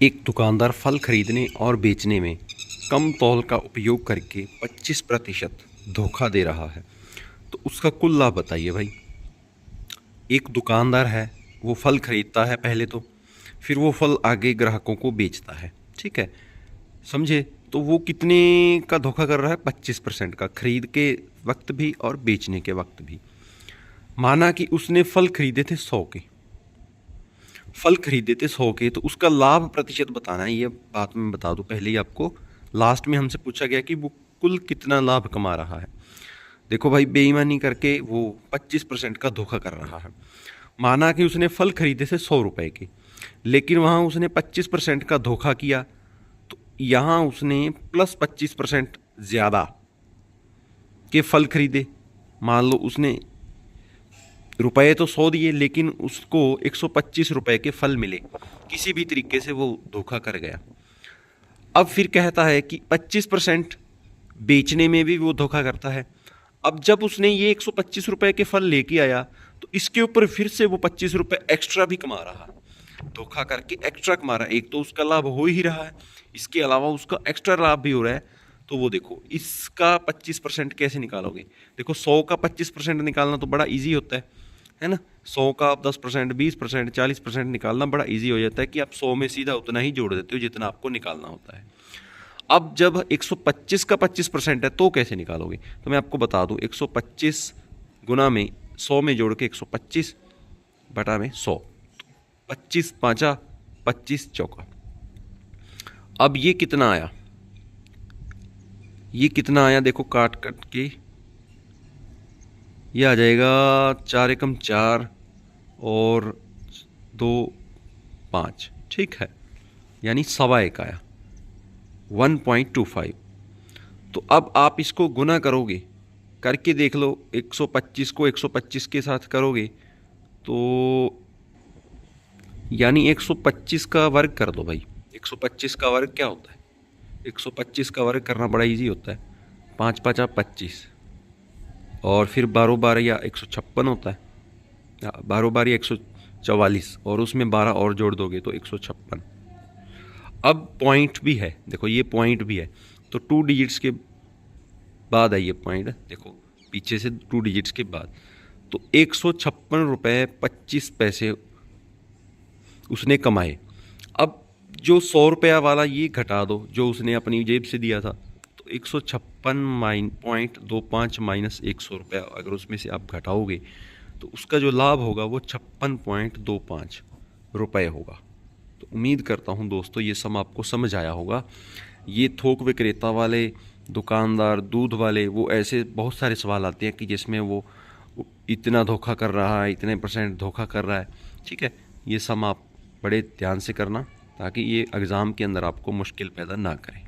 एक दुकानदार फल खरीदने और बेचने में कम तौल का उपयोग करके 25% धोखा दे रहा है। तो उसका कुल लाभ बताइए भाई। एक दुकानदार है, वो फल खरीदता है पहले तो, फिर वो फल आगे ग्राहकों को बेचता है। ठीक है, समझे? तो वो कितने का धोखा कर रहा है? 25% का, खरीद के वक्त भी और बेचने के वक्त भी। माना कि उसने फल खरीदे थे 100 के, तो उसका लाभ प्रतिशत बताना है। ये बात मैं बता दूं पहले ही आपको। लास्ट में हमसे पूछा गया कि वो कुल कितना लाभ कमा रहा है। देखो भाई, बेईमानी करके वो 25% का धोखा कर रहा है। माना कि उसने फल खरीदे थे 100 रुपए के, लेकिन वहाँ उसने 25% का धोखा किया, तो यहाँ उसने प्लस 25% ज़्यादा के फल खरीदे। मान लो उसने रुपए तो 100 दिए, लेकिन उसको 125 रुपए के फल मिले। किसी भी तरीके से वो धोखा कर गया। अब फिर कहता है कि 25% बेचने में भी वो धोखा करता है। अब जब उसने ये 125 रुपए के फल लेके आया, तो इसके ऊपर फिर से वो 25 रुपए एक्स्ट्रा भी कमा रहा है। धोखा करके एक्स्ट्रा कमा रहा है। एक तो उसका लाभ हो ही रहा है, इसके अलावा उसका एक्स्ट्रा लाभ भी हो रहा है। तो वो देखो, इसका 25% कैसे निकालोगे? देखो, 100 का 25% निकालना तो बड़ा ईजी होता है ना। 100 का आप 10%, 20%, 40% निकालना बड़ा ईजी हो जाता है कि आप 100 में सीधा उतना ही जोड़ देते हो जितना आपको निकालना होता है। अब जब 125 का 25% है तो कैसे निकालोगे? तो मैं आपको बता दूं, 125 गुना में 100 में जोड़ के 125 बटा में 100, 25 पाँचा 25 चौका। अब ये कितना आया? देखो, काट काट के ये आ जाएगा 4 एकम 4 और 2 5। ठीक है, यानी 1.25 आया, 1.25। तो अब आप इसको गुना करोगे, करके देख लो। 125 को 125 के साथ करोगे तो यानी 125 का वर्ग कर दो भाई। 125 का वर्ग क्या होता है? 125 का वर्ग करना बड़ा इजी होता है। 5 5 25, और फिर 12 12 या 156 होता है। 12 12 या 144, और उसमें 12 और जोड़ दोगे तो 156। अब पॉइंट भी है, देखो ये पॉइंट भी है, तो 2 डिजिट्स के बाद है ये पॉइंट। देखो पीछे से 2 डिजिट्स के बाद, तो 156 रुपये 25 पैसे उसने कमाए। अब जो 100 रुपया वाला ये घटा दो जो उसने अपनी जेब से दिया था, तो 156.25 माइनस 100 रुपया अगर उसमें से आप घटाओगे, तो उसका जो लाभ होगा वो 56.25 रुपये होगा। तो उम्मीद करता हूँ दोस्तों ये सम आपको समझ आया होगा। ये थोक विक्रेता वाले, दुकानदार, दूध वाले, वो ऐसे बहुत सारे सवाल आते हैं कि जिसमें वो इतना धोखा कर रहा है, इतने % धोखा कर रहा है। ठीक है, ये सम आप बड़े ध्यान से करना, ताकि ये एग्ज़ाम के अंदर आपको मुश्किल पैदा ना करें।